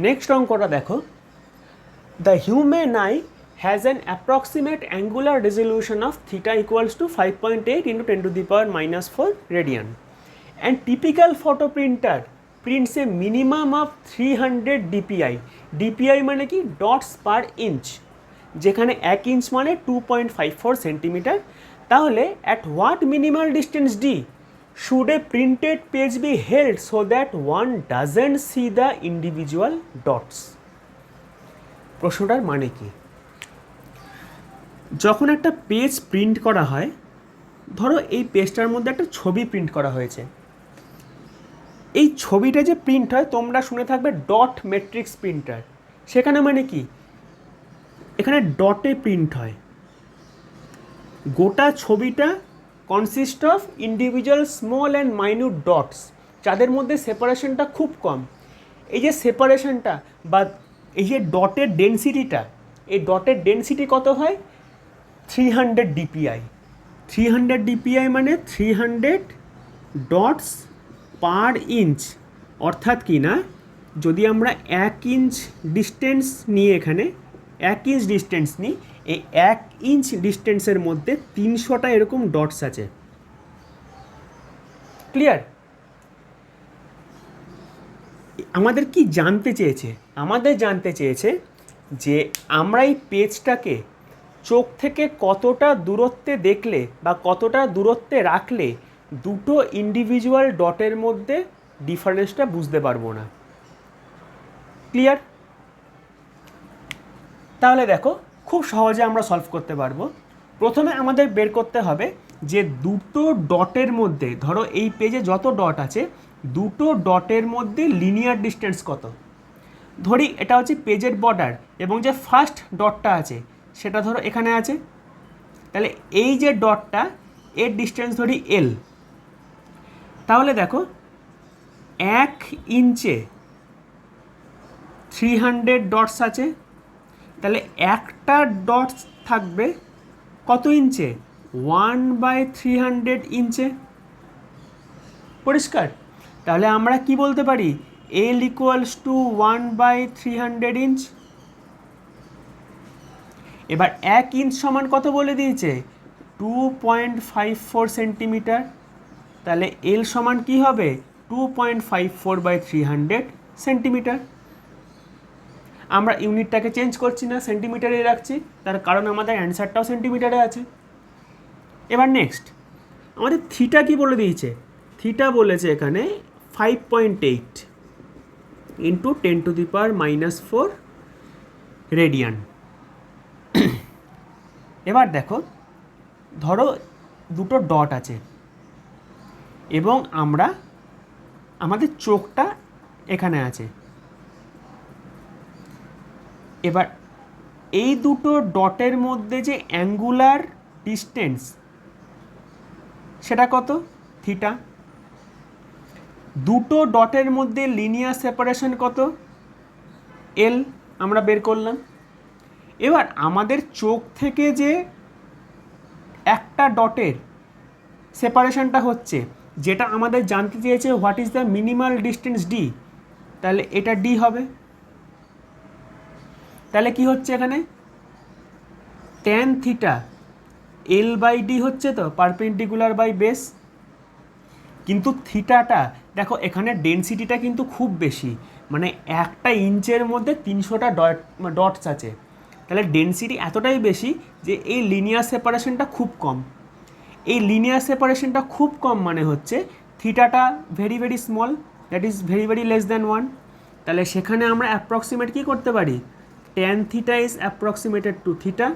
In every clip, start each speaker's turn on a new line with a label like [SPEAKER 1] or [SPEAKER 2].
[SPEAKER 1] Next অঙ্কটা দেখো, the human I has an approximate angular resolution of theta equals to 5.8 into 10⁻⁻4 radian and typical photo printer prints A minimum of 300 DPI। DPI মানে কি? Dots পার inch, যেখানে 1 inch মানে 2.54 centimetre. তাহলে at what minimal distance D should A printed page be held so that one doesn't she the individual dots? প্রশ্নটার মানে কি? যখন একটা পেজ প্রিন্ট করা হয়, ধরো এই পেজটার মধ্যে একটা ছবি প্রিন্ট করা হয়েছে। এই ছবিটা যে প্রিন্ট হয়, তোমরা শুনে থাকবে ডট ম্যাট্রিক্স প্রিন্টার। সেখানে মানে কি? এখানে ডটে প্রিন্ট হয়। গোটা ছবিটা consist of individual small and minute dots, যাদের মধ্যে সেপারেশনটা খুব কম। এই যে সেপারেশনটা বা এই যে ডটের ডেনসিটিটা, এই ডটের ডেনসিটি কত হয়? 300 DPI। 300 DPI মানে 300 ডটস পার ইঞ্চ। অর্থাৎ কি না, যদি আমরা 1 ইঞ্চ ডিস্টেন্স নিয়ে এখানে 1 ইঞ্চ ডিস্টেন্স নিই, এই 1 ইঞ্চ ডিস্টেন্সের মধ্যে 300টা এরকম ডটস আছে। ক্লিয়ার? আমাদের কি জানতে চেয়েছে? আমাদের জানতে চেয়েছে যে আমরা এই পেজটাকে চোখ থেকে কতটা দূরত্বে দেখলে বা কতটা দূরত্বে রাখলে দুটো ইন্ডিভিজুয়াল ডটের মধ্যে ডিফারেন্সটা বুঝতে পারবো না। ক্লিয়ার? তাহলে দেখো, খুব সহজে আমরা সলভ করতে পারবো। প্রথমে আমাদের বের করতে হবে যে দুটো ডটের মধ্যে, ধরো এই পেজে যত ডট আছে, দুটো ডটের মধ্যে লিনিয়ার ডিস্টেন্স কত। ধরি এটা হচ্ছে পেজের বর্ডার, এবং যে ফার্স্ট ডটটা আছে সেটা ধরো এখানে আছে। তাহলে এই যে ডটটা, এর ডিস্টেন্স ধরি এল। তাহলে দেখো, 1 ইঞ্চে 300 ডটস আছে। তাহলে একটা ডটস থাকবে কত ইঞ্চে? 1/300 ইঞ্চে। পরিষ্কার? তাহলে আমরা কি বলতে পারি? এল ইকুয়ালস টু 1/300 ইঞ্চ। এবার 1 ইঞ্চ সমান কত বলে দিয়েছে? 2.54 সেন্টিমিটার। তাহলে এল সমান কি হবে? 2.54/300 সেন্টিমিটার। আমরা ইউনিটটাকে চেঞ্জ করছি না, সেন্টিমিটারে রাখছি, তার কারণ আমাদের অ্যান্সারটাও সেন্টিমিটারে আছে। এবার নেক্সট, আমাদের থিটা কি বলে দিয়েছে? থিটা বলেছে এখানে 5.8 ইন্টু 10⁻⁻4 রেডিয়ান। এবার দেখো, ধরো দুটো ডট আছে এবং আমাদের চোখটা এখানে আছে। এবার এই দুটো ডটের মধ্যে যে অ্যাঙ্গুলার ডিস্টেন্স, সেটা কত? থিটা। দুটো ডটের মধ্যে লিনিয়ার সেপারেশন কত? এল আমরা বের করলাম। এবার আমাদের চোখ থেকে যে একটা ডটের সেপারেশনটা হচ্ছে, যেটা আমাদের জানতে চেয়েছে what is the minimal distance D, তাহলে এটা ডি হবে। তাহলে কি হচ্ছে এখানে? tan থিটা L/D হচ্ছে তো, পারপেন্ডিকুলার বাই বেস। কিন্তু থিটাটা দেখো, এখানে ডেনসিটিটা কিন্তু খুব বেশি, মানে একটা ইঞ্চের মধ্যে 300টা ডটস আছে। তাহলে ডেনসিটি এতটাই বেশি যে এই লিনিয়ার সেপারেশনটা খুব কম। এই লিনিয়ার সেপারেশনটা খুব কম মানে হচ্ছে থিটাটা very very small, that is very very less than 1। তাহলে সেখানে আমরা অ্যাপ্রক্সিমেট কী করতে পারি? tan theta is approximated to theta.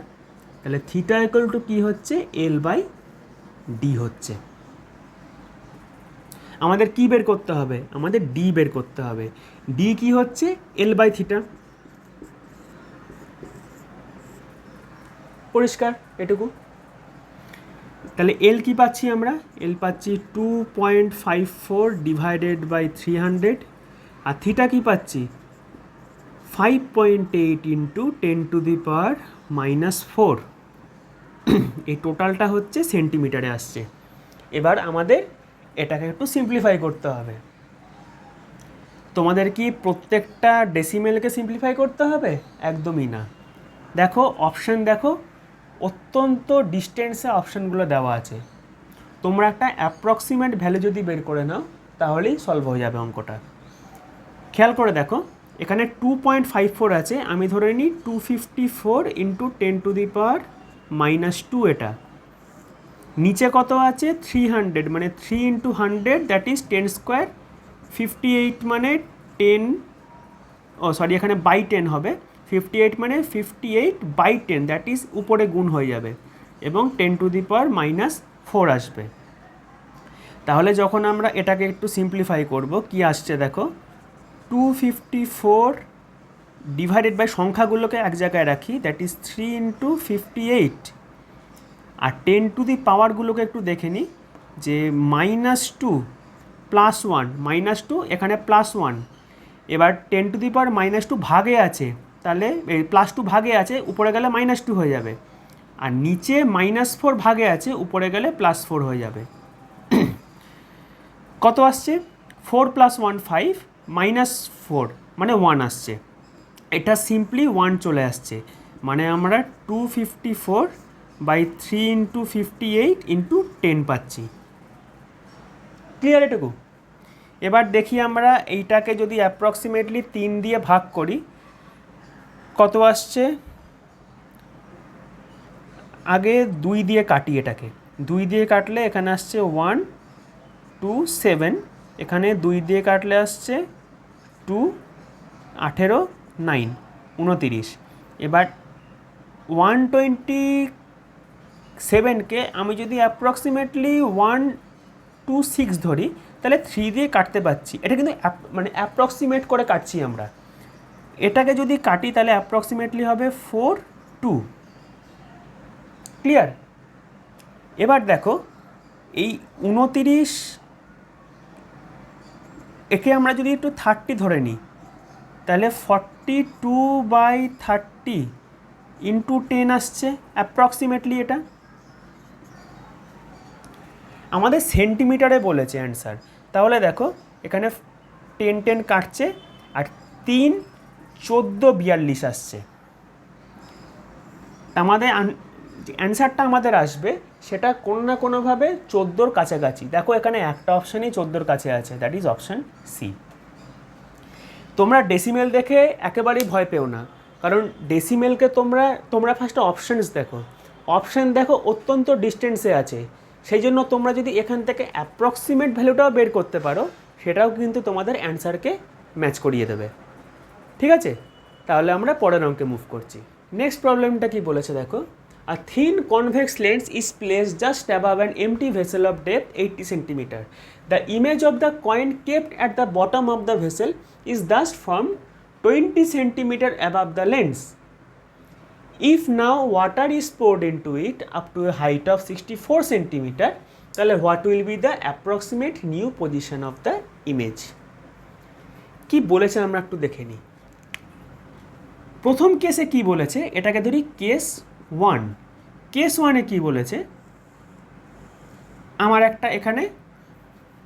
[SPEAKER 1] তাহলে থিটা ইকুয়াল টু কী হচ্ছে? L/D হচ্ছে। আমাদের কি বের করতে হবে? আমাদের ডি বের করতে হবে। ডি কি হচ্ছে? L/θ। পরিষ্কার এটুকু? তাহলে এল কি পাচ্ছি আমরা? এল পাচ্ছি 2.54 ডিভাইডেড বাই 300। আর থিটা কি পাচ্ছি? 5.8 ইন্টু 10⁻⁻4। এই টোটালটা হচ্ছে সেন্টিমিটারে আসছে। এবার আমাদের এটাকে একটু সিম্পলিফাই করতে হবে। তোমাদের কি প্রত্যেকটা ডেসিমেলকে সিম্পলিফাই করতে হবে? একদমই না। দেখো অপশান দেখো, অত্যন্ত ডিস্টেন্সে অপশানগুলো দেওয়া আছে। তোমরা একটা অ্যাপ্রক্সিমেট ভ্যালু যদি বের করে নাও তাহলেই সলভ হয়ে যাবে অঙ্কটা। খেয়াল করে দেখো, এখানে 2.54 আছে, আমি ধরে নিই 254 ইন্টু 10⁻⁻², এটা নিচে কত আছে 300, মানে 3 ইন্টু 100 দ্যাট ইজ 10 স্কোয়ার, 58 মানে 10, সরি এখানে বাই 10 হবে, 58 মানে 58/10 দ্যাট ইজ উপরে গুণ হয়ে যাবে এবং 10⁻⁻4 আসবে। তাহলে যখন আমরা এটাকে একটু সিম্পলিফাই করব, কি আসছে দেখো, 254 ডিভাইডেড বাই সংখ্যাগুলোকে এক জায়গায় রাখি, দ্যাট ইজ 3 ইন্টু 58, আর 10⁻গুলোকে একটু দেখে নিই, যে -2 +1, -2 এখানে +1, এবার 10⁻² ভাগে আছে, তাহলে +2 ভাগে আছে, উপরে গেলে -2 হয়ে যাবে, আর নিচে -4 ভাগে আছে, উপরে গেলে +4 হয়ে যাবে। কত আসছে? 4 + 1 5, -4 মানে 1 আসছে, এটা সিম্পলি 1 চলে আসছে, মানে আমরা 254/3 ইন্টু 58 ইন্টু 10 পাচ্ছি। ক্লিয়ার এটুকু? এবার দেখি আমরা এইটাকে যদি অ্যাপ্রক্সিমেটলি 3 দিয়ে ভাগ করি কত আসছে। আগে 2 দিয়ে কাটি এটাকে, 2 দিয়ে কাটলে এখানে আসছে 1 2 7, এখানে 2 দিয়ে কাটলে আসছে 2 18 9 29। এবার 127কে আমি যদি অ্যাপ্রক্সিমেটলি 126 ধরি, তাহলে 3 দিয়ে কাটতে পারছি, এটা কিন্তু মানে অ্যাপ্রক্সিমেট করে কাটছি আমরা। এটাকে যদি কাটি তাহলে অ্যাপ্রক্সিমেটলি হবে 4 2। ক্লিয়ার? এবার দেখো এই 29, একে আমরা যদি একটু 30 ধরে নিই, তাহলে 42/30 ইন্টু 10 আসছে অ্যাপ্রক্সিমেটলি। এটা আমাদের সেন্টিমিটারে বলেছে অ্যান্সার, তাহলে দেখো এখানে 10 10 কাটছে, আর 3 14 42 আসছে। আমাদের অ্যান্সারটা আমাদের আসবে সেটা কোনো না কোনোভাবে 14-র কাছাকাছি। দেখো এখানে একটা অপশানই 14-র কাছে আছে, দ্যাট ইজ অপশান সি। তোমরা ডেসিমেল দেখে একেবারেই ভয় পেও না, কারণ ডেসিমেলকে তোমরা ফার্স্টে অপশানস দেখো, অপশান দেখো অত্যন্ত ডিস্টেন্সে আছে, সেই জন্য তোমরা যদি এখান থেকে অ্যাপ্রক্সিমেট ভ্যালুটাও বের করতে পারো, সেটাও কিন্তু তোমাদের অ্যান্সারকে ম্যাচ করিয়ে দেবে। ঠিক আছে, তাহলে আমরা পরের অঙ্কে মুভ করছি। নেক্সট প্রবলেমটা কি বলেছে দেখো, a thin convex lens is placed just above an empty vessel of depth 80 cm. The image of the coin kept at the bottom of the vessel is thus formed 20 cm above the lens. If now water is poured into it up to a height of 64 cm, তাহলে what will be the approximate new position of the image? কি বলেছে আমরা একটু দেখে নিই। প্রথম কেসে কি বলেছে, এটাকে ধরি কেস 1। কেস 1-এ কি বলেছে, আমার একটা এখানে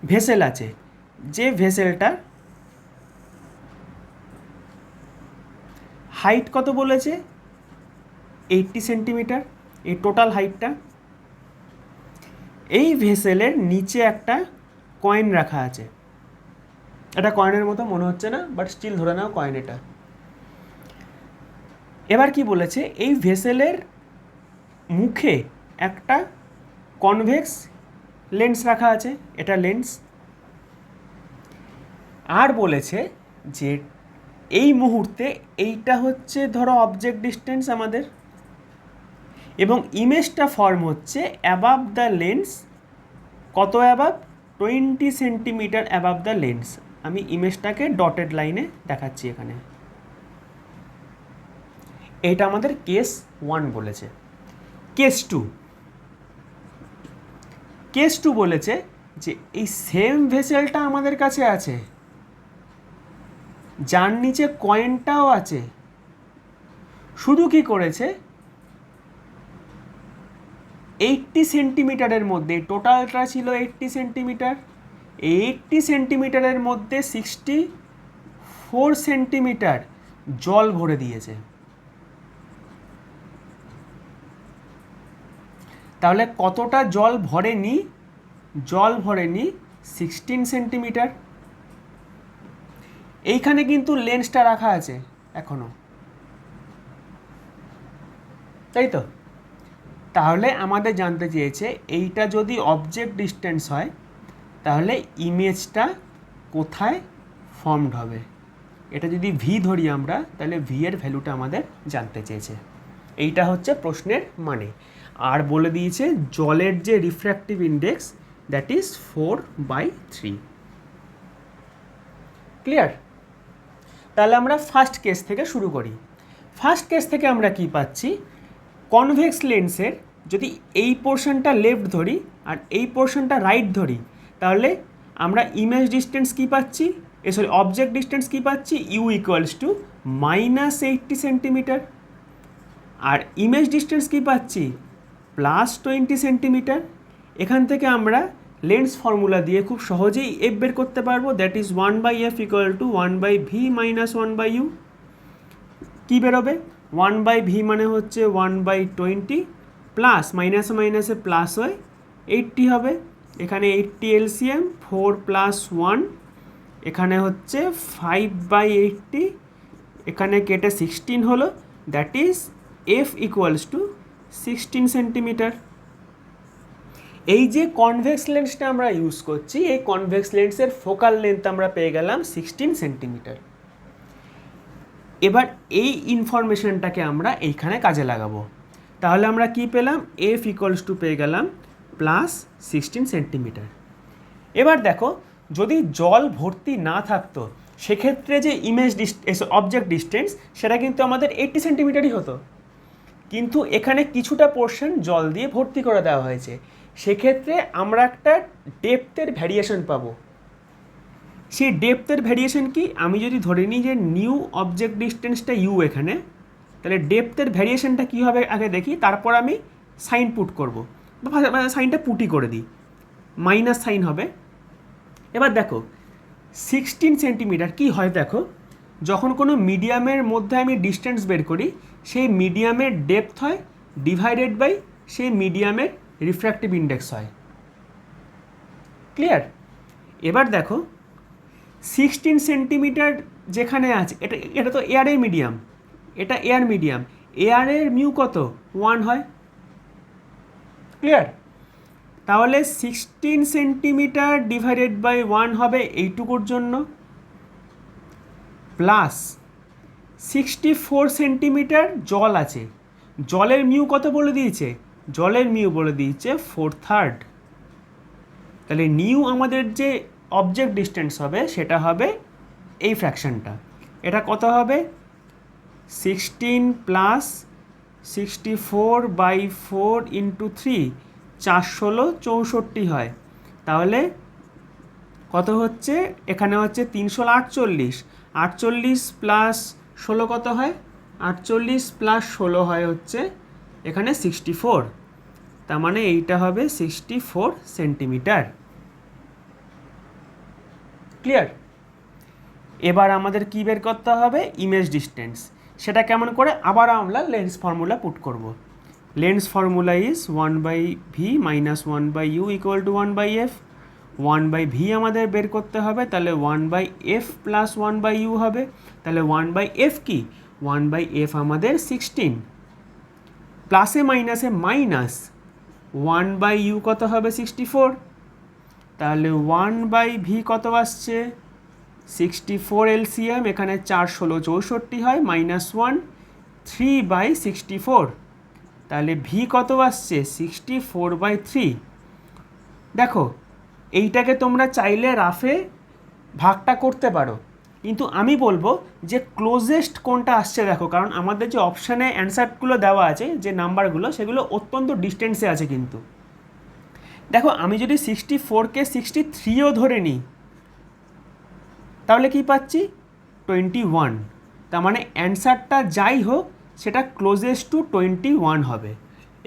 [SPEAKER 1] ভেসেল আছে, যে ভেসেলটার হাইট কত বলেছে 80 সেন্টিমিটার, এই টোটাল হাইটটা। এই ভেসেলের নিচে একটা কয়েন রাখা আছে, এটা কয়েনের মতো মনে হচ্ছে না, বাট স্টিল ধরে নাও কয়েন এটা। এবার কি বলেছে, এই ভেসেলের মুখে একটা কনভেক্স লেন্স রাখা আছে, এটা লেন্স। আর বলেছে যে এই মুহূর্তে এইটা হচ্ছে ধরো অবজেক্ট ডিস্টেন্স আমাদের, এবং ইমেজটা ফর্ম হচ্ছে অ্যাবাভ দ্য লেন্স, কত above 20 centimetre above the lens. আমি ইমেজটাকে ডটেড লাইনে দেখাচ্ছি এখানে। এটা আমাদের কেস 1 বলেছে। কেস 2, কেস 2 বলেছে যে এই সেম ভেসেলটা আমাদের কাছে আছে, যার নিচে কয়েনটাও আছে, শুধু কি করেছে 80 সেন্টিমিটারের মধ্যে, টোটালটা ছিল 80 সেন্টিমিটার, 80 সেন্টিমিটারের মধ্যে 60 4 সেন্টিমিটার জল ভরে দিয়েছে। তাহলে কতটা জল ভরেনি? জল ভরেনি 16 সেন্টিমিটার। এইখানে কিন্তু লেন্সটা রাখা আছে এখনো, তাই তো? তাহলে আমাদের জানতে চেয়েছে এইটা যদি অবজেক্ট ডিস্টেন্স হয় তাহলে ইমেজটা কোথায় ফর্মড হবে। এটা যদি ভি ধরি আমরা তাহলে ভি এর ভ্যালুটা আমাদের জানতে চেয়েছে। এইটা হচ্ছে প্রশ্নের মানে। আর বলে দিয়েছে জলের যে refractive index that is 4/3। Clear? তাহলে আমরা ফার্স্ট কেস থেকে শুরু করি। ফার্স্ট কেস থেকে আমরা কি পাচ্ছি? কনভেক্স লেন্সের যদি এই পোর্শনটা লেফট ধরি আর এই পোর্শনটা রাইট ধরি তাহলে আমরা ইমেজ ডিস্টেন্স কি পাচ্ছি, অবজেক্ট ডিস্টেন্স কি পাচ্ছি? U equals to -80 centimetre. আর ইমেজ ডিস্টেন্স কি পাচ্ছি? +20 সেন্টিমিটার। এখান থেকে আমরা লেন্স ফর্মুলা দিয়ে খুব সহজেই এফ বের করতে পারবো, that is 1/f equal to 1/v minus 1/u। কী বেরোবে? 1/v মানে হচ্ছে 1/20 প্লাস মাইনাসে মাইনাসে প্লাস হয় 80 হবে। এখানে 80 এলসিএম, 4 + 1, এখানে হচ্ছে 5/80, এখানে কেটে 16 হলো, that is F equals to 16 centimetre. এই যে কনভেক্স লেন্সটা আমরা ইউজ করছি, এই কনভেক্স লেন্সের ফোকাল লেন্থ আমরা পেয়ে গেলাম 16 সেন্টিমিটার। এবার এই ইনফরমেশনটাকে আমরা এইখানে কাজে লাগাবো। তাহলে আমরা কি পেলাম? এফ ইকুয়ালস টু পেয়ে গেলাম +16 সেন্টিমিটার। এবার দেখো, যদি জল ভর্তি না থাকতো সেক্ষেত্রে যে অবজেক্ট ডিস্টেন্স সেটা কিন্তু আমাদের 80 সেন্টিমিটারই হতো। কিন্তু এখানে কিছুটা পোর্শন জল দিয়ে ভর্তি করে দেওয়া হয়েছে, সেক্ষেত্রে আমরা একটা ডেপথের ভ্যারিয়েশন পাবো। সেই ডেপথের ভ্যারিয়েশন কি? আমি যদি ধরে নিই যে নিউ অবজেক্ট ডিস্টেন্সটা ইউ এখানে, তাহলে ডেপথের ভ্যারিয়েশনটা কী হবে আগে দেখি, তারপর আমি সাইন পুট করবো, বা সাইনটা পুটই করে দিই, মাইনাস সাইন হবে। এবার দেখো 16 সেন্টিমিটার কী হয় দেখো, যখন কোনো মিডিয়ামের মধ্যে আমি ডিস্টেন্স বের করি সেই মিডিয়ামের ডেপথ হয় ডিভাইডেড বাই সেই মিডিয়ামের রিফ্র্যাক্টিভ ইন্ডেক্স হয়। ক্লিয়ার? এবার দেখো 16 সেন্টিমিটার যেখানে আছে এটা তো এয়ারের মিডিয়াম, এটা এয়ার মিডিয়াম, এয়ারের মিউ কত? 1 হয়। ক্লিয়ার? তাহলে 16 সেন্টিমিটার ডিভাইডেড বাই 1 হবে এইটুকুর জন্য, প্লাস 64 সেন্টিমিটার জল আছে, জলের মিউ কত বলে দিয়েছে? জলের মিউ বলে দিয়েছে 4/3। তাহলে নিউ আমাদের যে অবজেক্ট ডিস্টেন্স হবে সেটা হবে এই ফ্র্যাকশনটা। এটা কত হবে? 16 + 64/4 × 3, 4 × 16 64 হয়। তাহলে কত হচ্ছে? এখানে হচ্ছে 348, 48 + 16 কত হয়? 48 + 16 হয় হচ্ছে এখানে 64। তার মানে এইটা হবে 64 সেন্টিমিটার। ক্লিয়ার? এবার আমাদের কী বের করতে হবে? Image distance. সেটা কেমন করে? আবার আমরা লেন্স ফর্মুলা পুট করব। Lens formula is 1/v minus 1/u equal to 1/f। 1/v আমাদের বের করতে হবে, তাহলে 1/f প্লাস 1/u হবে। তাহলে 1/f কি? 1/f আমাদের 16, প্লাসে মাইনাসে মাইনাস 1/u কত হবে? 64। তাহলে 1/v কত আসছে? 64 এলসিএম, এখানে 4 × 16 64 হয়, -1, 3/64। তাহলে ভি কত আসছে? 64/3। দেখো এইটাকে তোমরা চাইলে রাফে ভাগটা করতে পারো, কিন্তু আমি বলবো যে ক্লোজেস্ট কোনটা আসছে দেখো, কারণ আমাদের যে অপশানে অ্যান্সারগুলো দেওয়া আছে যে নাম্বারগুলো সেগুলো অত্যন্ত ডিস্টেন্সে আছে। কিন্তু দেখো আমি যদি 64কে 63ও ধরে নিই তাহলে কি পাচ্ছি? 21। তার মানে অ্যান্সারটা যাই হোক সেটা ক্লোজেস্ট টু 21 হবে।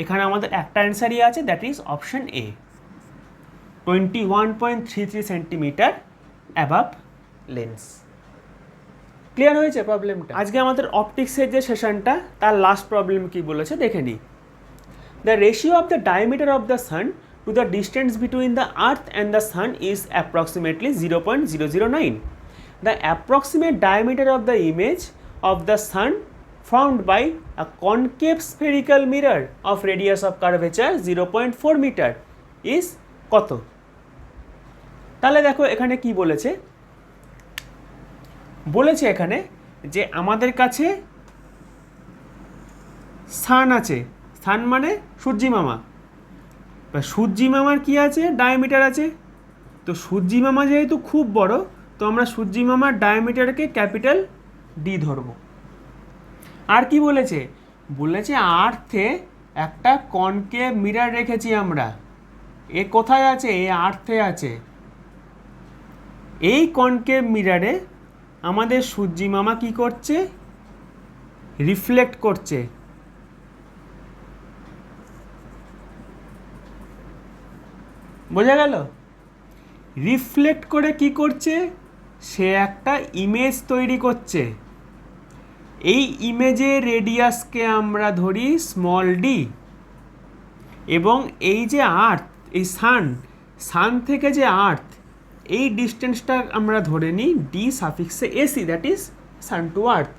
[SPEAKER 1] এখানে আমাদের একটা অ্যান্সারই আছে, that is option A, 21.33 centimetre above lens. Clear হয়েছে প্রবলেমটা? আজকে আমাদের অপটিক্সের যে সেশনটা তার লাস্ট প্রবলেম কি বলেছে দেখে নিই। The ratio of the diameter of the sun to the distance between the earth and the sun is approximately 0.009. The approximate diameter of the image of the sun formed by a concave spherical mirror of radius of curvature 0.4 meter is কত? তাহলে দেখো এখানে কি বলেছে, বলেছে এখানে যে আমাদের কাছে সান আছে, সান মানে সূর্যি মামা, সূর্যি মামার কি আছে, ডায়ামিটার আছে। তো সূর্যি মামা যেহেতু খুব বড়, তো আমরা সূর্যি মামার ডায়ামিটারকে ক্যাপিটাল ডি ধরব। আর কি বলেছে, বলেছে আর্থে একটা কনকেভ মিরর রেখেছি আমরা। এ কোথায় আছে, এ আর্থে আছে। এই কনকেভ মিররে আমাদের সূর্যি মামা কি করছে, রিফ্লেক্ট করছে। বোঝা গেল? রিফ্লেক্ট করে কি করছে, সে একটা ইমেজ তৈরি করছে। এই ইমেজের রেডিয়াসকে আমরা ধরি স্মল ডি, এবং এই যে আর্থ, এই সান থেকে যে আর্থ, এই ডিস্টেন্সটা আমরা ধরে নিই ডি সাফিক্সে AC, that is sun to earth.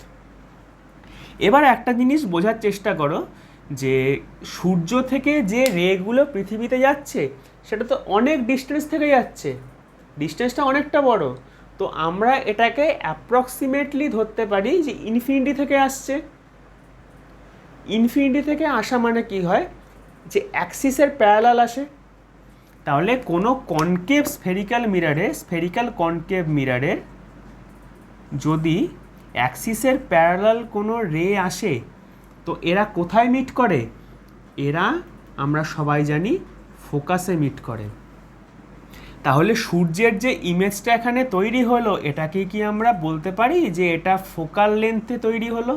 [SPEAKER 1] এবার একটা জিনিস বোঝার চেষ্টা করো যে সূর্য থেকে যে রেগুলো পৃথিবীতে যাচ্ছে সেটা তো অনেক ডিস্টেন্স থেকে যাচ্ছে, ডিস্টেন্সটা অনেকটা বড়। তো আমরা এটাকে অ্যাপ্রক্সিমেটলি ধরতে পারি যে ইনফিনিটি থেকে আসছে। ইনফিনিটি থেকে আসা মানে কি হয়, যে অ্যাক্সিসের প্যারালাল আসে। তাহলে কোনো কনকেভ স্ফেরিক্যাল কনকেভ মিররের যদি অ্যাক্সিসের প্যারালাল কোনো রে আসে, তো এরা কোথায় মিট করে, এরা আমরা সবাই জানি ফোকাসে মিট করে। তাহলে সূর্যের যে ইমেজটা এখানে তৈরি হলো, এটাকে কি আমরা বলতে পারি যে এটা ফোকাল লেন্থে তৈরি হলো,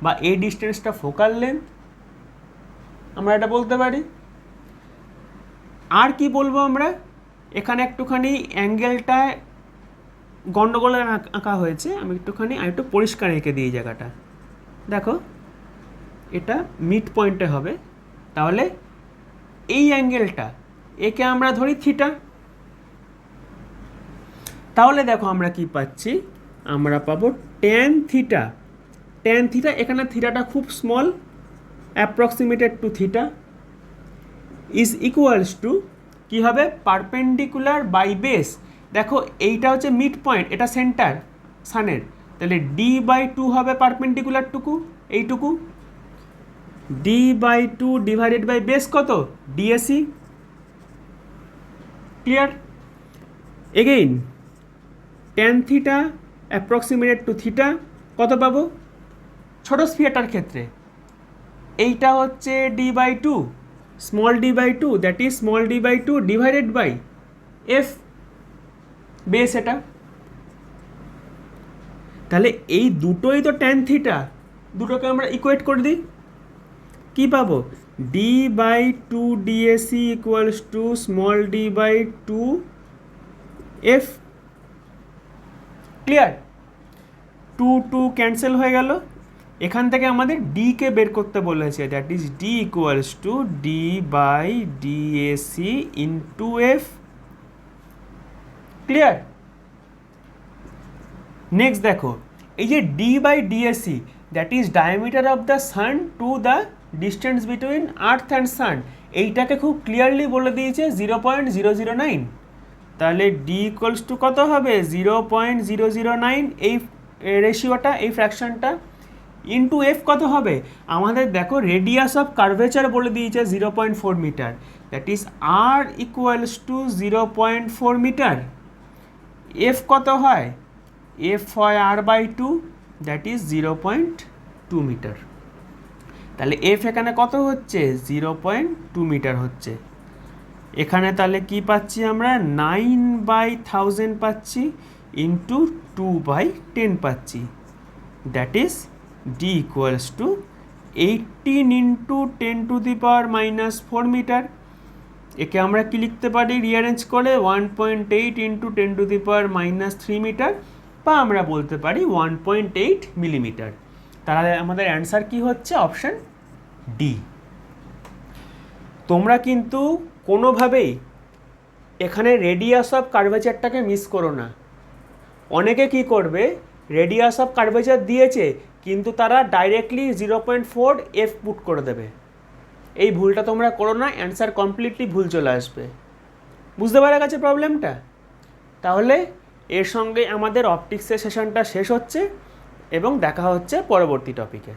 [SPEAKER 1] বা এই ডিস্টেন্সটা ফোকাল লেন্থ, আমরা এটা বলতে পারি। আর কি বলবো আমরা, এখানে একটুখানি অ্যাঙ্গেলটা গন্ডগোলে আঁকা হয়েছে, আমি একটুখানি আরেকটু পরিষ্কার এঁকে দিই জায়গাটা। দেখো এটা মিড পয়েন্টে হবে, তাহলে এই অ্যাঙ্গেলটা একে আমরা ধরি থিটা। তাহলে দেখো আমরা কি পাচ্ছি, আমরা পাবো ট্যান থিটা। ট্যান থিটা, এখানে থিটাটা খুব small, approximated to theta, is equals to কী হবে, পারপেন্ডিকুলার বাই বেস। দেখো এইটা হচ্ছে মিড পয়েন্ট, এটা সেন্টার সানের, তাহলে ডি বাই টু হবে পারপেন্ডিকুলার টুকু, এইটুকু, D by two divided by base কত, D A C. Clear? Again tan theta approximated to theta কত পাবো, ছোটো স্ফিয়ারটার ক্ষেত্রে এইটা হচ্ছে D by two, small D by two, that is small D by two divided by F base এটা। তাহলে এই দুটোই তো ট্যান থিটা, দুটোকে আমরা ইকুয়েট করে দিই, কি পাবো, D by two D A C equals to small D by two F. Clear? Two two cancel হয়ে গেল, এখান থেকে আমাদের ডিকে বের করতে বলেছে, that is D equals to D by D A C into F. Clear? Next দেখো, এই যে D by D A C, that is diameter of the sun to the distance between earth and sun, এইটাকে খুব ক্লিয়ারলি বলে দিয়েছে 0.009। তাহলে ডি ইকুয়ালস টু কত হবে, 0.009, এই রেশিওটা, এই ফ্র্যাকশনটা, ইন্টু এফ কত হবে, আমাদের দেখো রেডিয়াস অফ কার্ভেচার বলে দিয়েছে 0.4 metre, that is R equals to 0.4 metre. F কত হয়, এফ হয় R by two, that is 0.2 metre. তাহলে এফ এখানে কত হচ্ছে, 0.2 মিটার হচ্ছে। এখানে তাহলে কি পাচ্ছি আমরা, 9/1000 পাচ্ছি, ইন্টু 2/10 পাচ্ছি, that is D equals to 18 into 10 to the power -4 metre. একে আমরা কি লিখতে পারি রিঅ্যারেঞ্জ করে, 1.8 into 10 to the power -3 metre, বা আমরা বলতে পারি 1.8 মিলিমিটার। তাহলে আমাদের অ্যান্সার কি হচ্ছে? Option D. তোমরা কিন্তু কোনোভাবেই এখানে রেডিয়াস অফ কার্ভেচারটাকে মিস করো না। অনেকে কি করবে, রেডিয়াস অফ কার্ভেচার দিয়েছে কিন্তু তারা ডাইরেক্টলি 0.4 এফ পুট করে দেবে। এই ভুলটা তোমরা করো না, অ্যান্সার কমপ্লিটলি ভুল চলে আসবে। বুঝতে পারা গেছে প্রবলেমটা? তাহলে এর সঙ্গে আমাদের অপটিক্সের সেশনটা শেষ হচ্ছে এবং দেখা হচ্ছে পরবর্তী টপিকে।